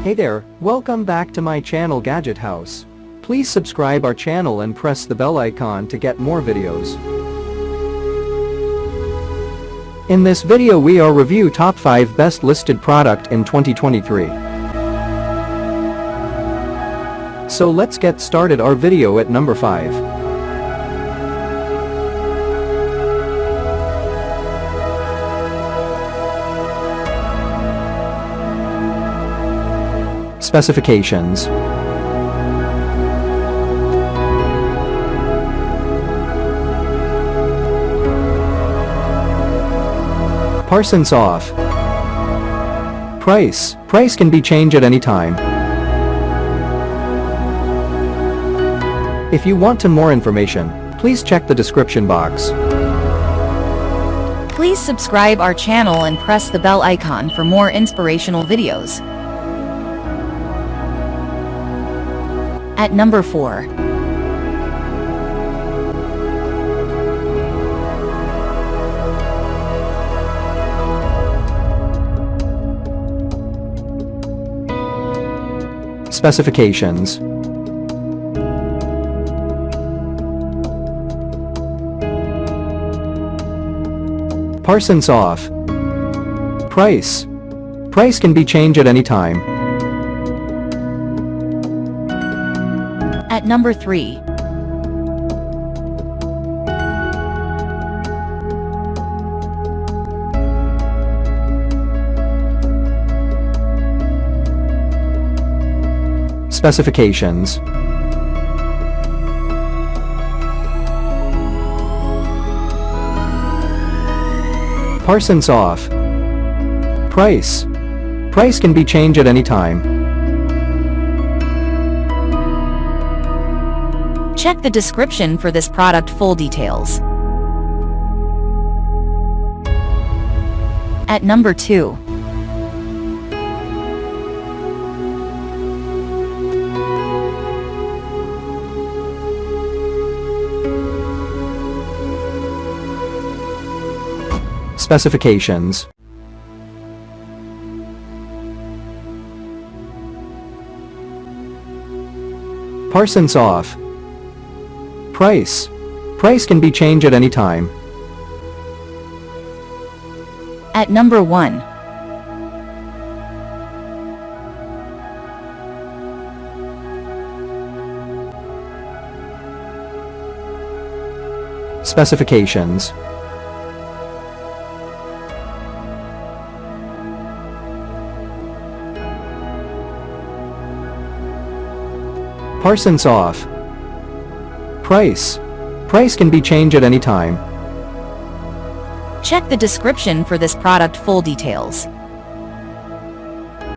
Hey there, welcome back to my channel Gadget House. Please subscribe our channel and press the bell icon to get more videos. In this video we are review top 5 best listed product in 2023. So let's get started our video at number 5. Specifications. Parsons off. Price can be changed at any time. If you want to more information, please check the description box. Please subscribe our channel and press the bell icon for more inspirational videos. At number 4. Specifications. Parsons off. Price can be changed at any time. At number 3. Specifications. Parsons off. Price can be changed at any time. Check the description for this product full details. At number 2. Specifications. Parsons off. Price can be changed at any time. At number 1. Specifications. Parsons off. Price can be changed at any time. Check the description for this product full details.